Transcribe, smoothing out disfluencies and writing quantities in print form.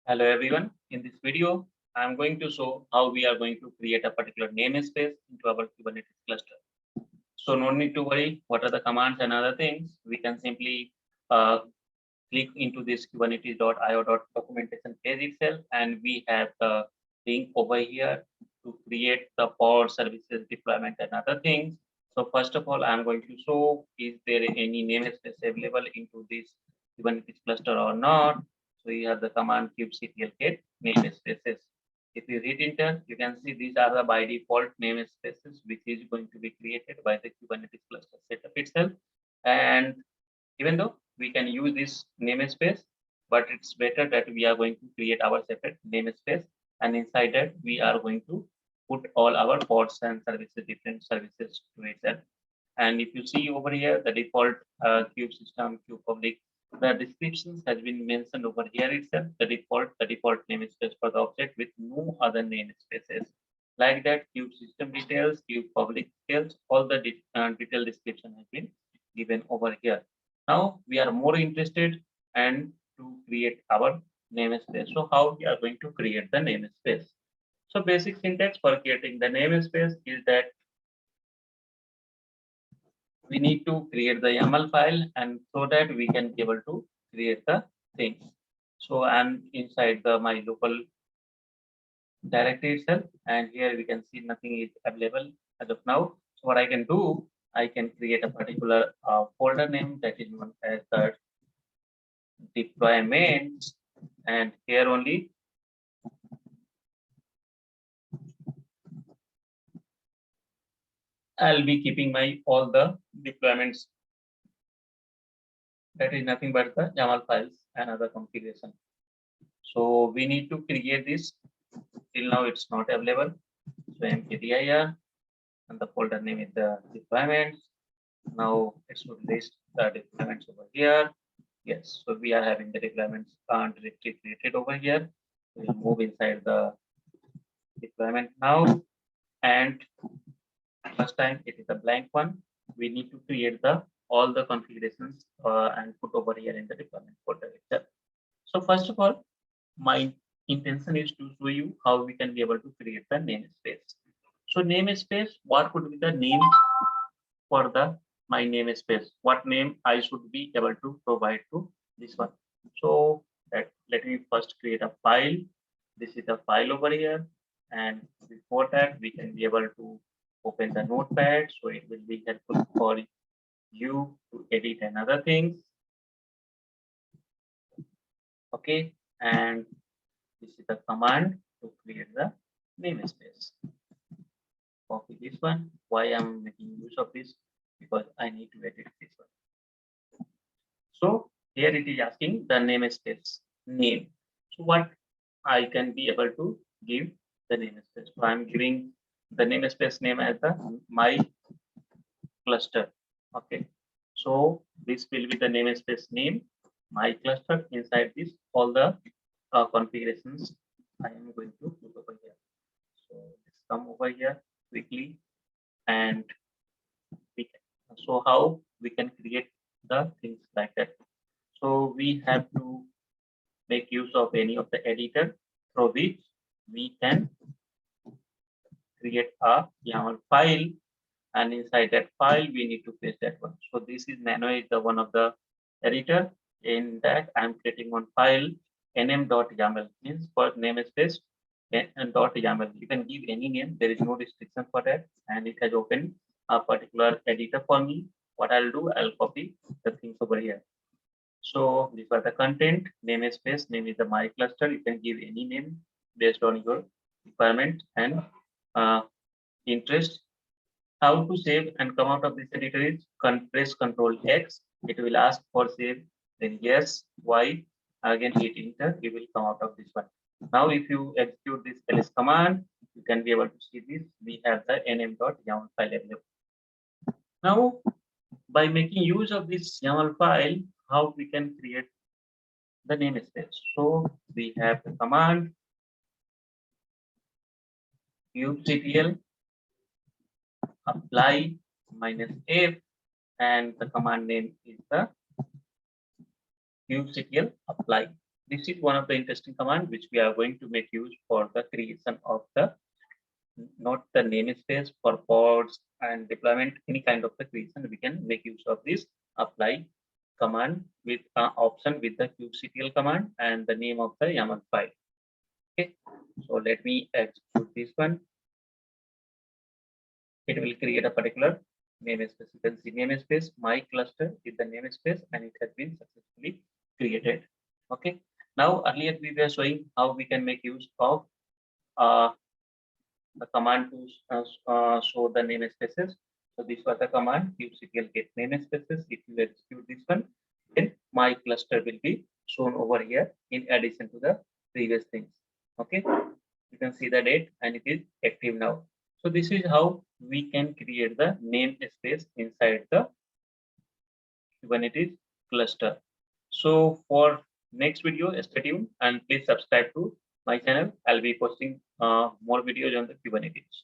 Hello everyone. In this video, I'm going to show how we are going to create a particular namespace into our Kubernetes cluster. So no need to worry what are the commands and other things. We can simply click into this kubernetes.io.documentation page itself, and we have the link over here to create the pod services deployment and other things. So first of all, I'm going to show is there any namespace available into this Kubernetes cluster or not. So you have the command kubectl get namespaces. If you hit enter, you can see these are the by default namespaces which is going to be created by the Kubernetes cluster setup itself. And even though we can use this namespace, but it's better that we are going to create our separate namespace, and inside that we are going to put all our pods and services, different services to itself. And if you see over here, the default kube system, kube public, the descriptions has been mentioned over here itself. The default namespace for the object with no other namespaces. Like that, kube system details, kube public details, all the detailed description has been given over here. Now we are more interested and to create our namespace. So how we are going to create the namespace? So basic syntax for creating the namespace is that we need to create the YAML file, and so that we can be able to create the things. So I'm inside the my local directory itself, and here we can see nothing is available as of now. So what I can do, I can create a particular folder name that is known as the deployment, and here only I'll be keeping my all the deployments. That is nothing but the YAML files and other configuration. So we need to create this. Till now it's not available. So mkdir, and the folder name is the deployments. Now it should list the deployments over here. Yes, so we are having the deployments directly created over here. We'll move inside the deployment now, and first time it is a blank one. We need to create the all the configurations and put over here in the deployment folder itself. So first of all, my intention is to show you how we can be able to create the namespace. So namespace, what could be the name for the my namespace? What name I should be able to provide to this one? So that let me first create a file. This is the file over here, and before that we can be able to open the notepad, so it will be helpful for you to edit and other things. Okay, and this is the command to create the namespace. Copy this one. Why I'm making use of this? Because I need to edit this one. So here it is asking the namespace name. So what I can be able to give the namespace. So I'm giving the namespace name as the my cluster. Okay. So this will be the namespace name, my cluster. Inside this, all the configurations I am going to put over here. So let's come over here quickly, and we can, so how we can create the things like that. So we have to make use of any of the editor through which we can create a YAML file, and inside that file we need to paste that one. So this is nano is the one of the editor. In that I'm creating one file nm.yaml, means for namespace and .yaml. You can give any name, there is no restriction for that, and it has opened a particular editor for me. What I'll do, I'll copy the things over here. So these are the content, namespace, name is the my cluster. You can give any name based on your requirement and interest. How to save and come out of this editor is press Control X. It will ask for save, then yes, Y, again hit enter, you will come out of this one. Now if you execute this ls command, you can be able to see this. We have the nm.yaml file available. Now by making use of this YAML file, how we can create the namespace. So we have the command kubectl apply -f, and the command name is the kubectl apply. This is one of the interesting command which we are going to make use for the creation of the not the namespace for pods and deployment, any kind of the creation. We can make use of this apply command with option with the kubectl command and the name of the YAML file. Okay, so let me execute this one. It will create a particular namespace. You can see namespace, my cluster is the namespace, and it has been successfully created. Okay, now earlier we were showing how we can make use of uh, the command to show the namespaces. So this was the command kubectl get namespaces. If you execute this one, then my cluster will be shown over here in addition to the previous things. Okay, you can see the date and it is active now. So this is how we can create the namespace inside the Kubernetes cluster. So for next video, stay tuned and please subscribe to my channel. I'll be posting more videos on the Kubernetes.